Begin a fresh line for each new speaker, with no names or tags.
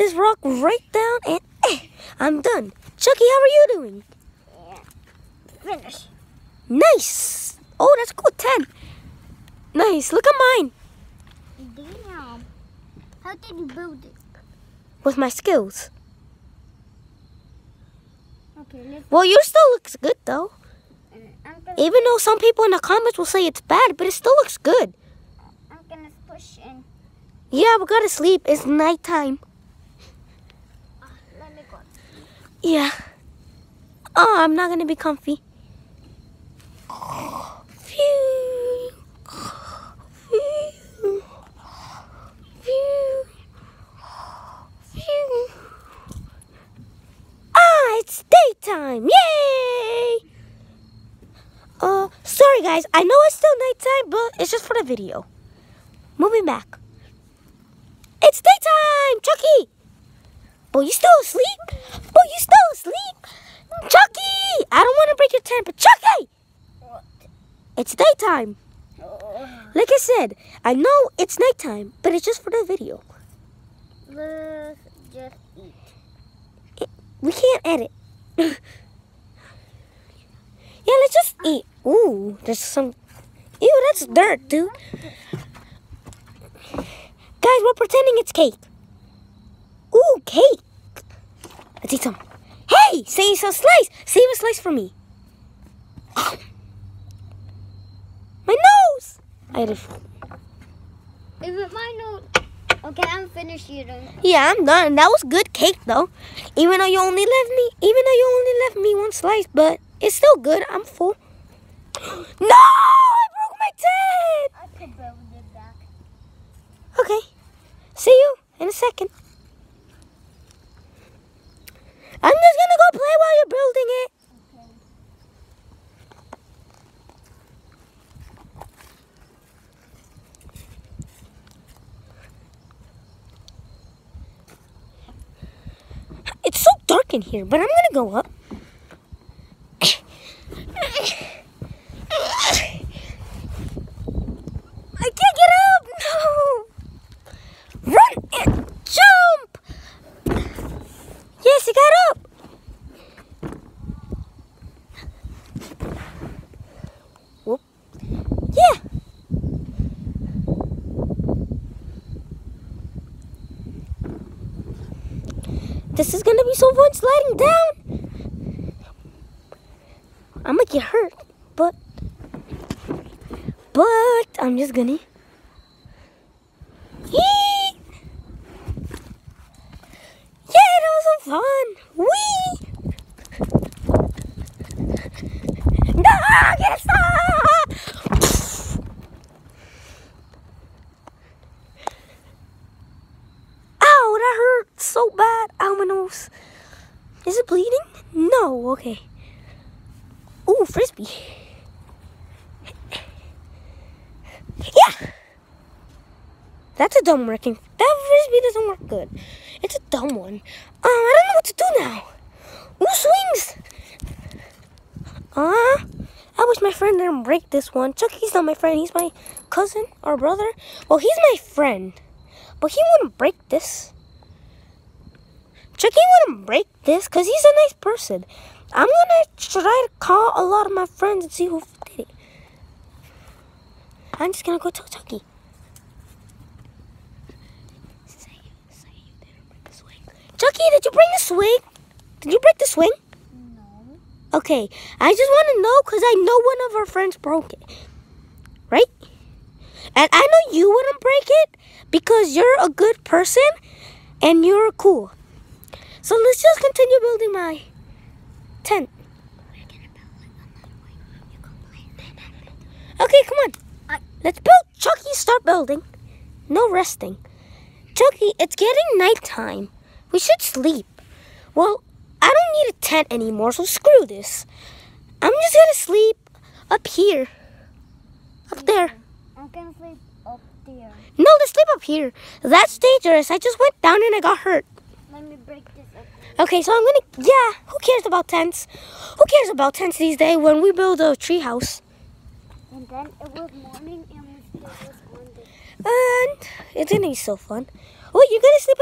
this rock right down and I'm done. Chucky, how are you doing?
Yeah. Finish.
Nice. Oh, that's cool. 10. Nice. Look at mine.
Damn. How did you build it?
With my skills.
Okay,
well, yours still looks good though. Even though some people in the comments will say it's bad, but it still looks good.
I'm gonna push in.
Yeah, we gotta sleep. It's nighttime.
Let me go.
Yeah. Oh, I'm not gonna be comfy. Phew. Phew. Phew. Phew. Ah, it's daytime. Yay! Sorry guys, I know it's still nighttime, but it's just for the video. Moving back. It's daytime, Chucky! Boy, you still asleep? Boy, you still asleep? Chucky! I don't want to break your temper, Chucky!
What?
It's daytime. Like I said, I know it's nighttime, but it's just for the video.
Let's just eat.
We can't edit. Yeah, let's just eat. Ooh, there's some... Ew, that's dirt, dude. Guys, we're pretending it's cake. Ooh, cake. Let's eat some. Hey, save a slice. Save a slice for me. My nose. I had a...
Is it my nose? Okay, I'm finished eating.
Yeah, I'm done. That was good cake, though. Even though you only left me one slice, but it's still good. I'm full. No! I broke my teeth!
I could build it back.
Okay. See you in a second. I'm just gonna go play while you're building it.
Okay.
It's so dark in here, but I'm gonna go up. I can't get up! No! Run and jump! Yes, I got up! Whoop. Yeah! This is gonna be so fun sliding down! I'm gonna get hurt, but I'm just gonna... Yee! Yeah, that was so fun! Whee! No, get stop! Ow, that hurt so bad. Ow, my nose. Is it bleeding? No, okay. Ooh, frisbee. Yeah! That's a dumb working. That frisbee doesn't work good. It's a dumb one. I don't know what to do now. Who swings? I wish my friend didn't break this one. Chucky's not my friend. He's my cousin or brother. Well, he's my friend. But he wouldn't break this. Chucky wouldn't break this because he's a nice person. I'm going to try to call a lot of my friends and see who did it. I'm just going to go tell Chucky. Say you didn't break the swing. Chucky, did you bring the swing? Did you break the swing?
No.
Okay, I just want to know because I know one of our friends broke it. Right? And I know you wouldn't break it because you're a good person and you're cool. So let's just continue building my tent. Okay, come on. Let's build. Chucky, start building. No resting. Chucky, it's getting nighttime. We should sleep. Well, I don't need a tent anymore, so screw this. I'm just gonna sleep up here. Up there.
I'm gonna sleep up there.
No, let's sleep up here. That's dangerous. I just went down and I got hurt.
Let me break this up.
Okay, so I'm gonna, yeah, who cares about tents? Who cares about tents these days when we build a tree house?
And then it was morning and we still was on this.
And it's gonna be so fun. Oh, you're gonna sleep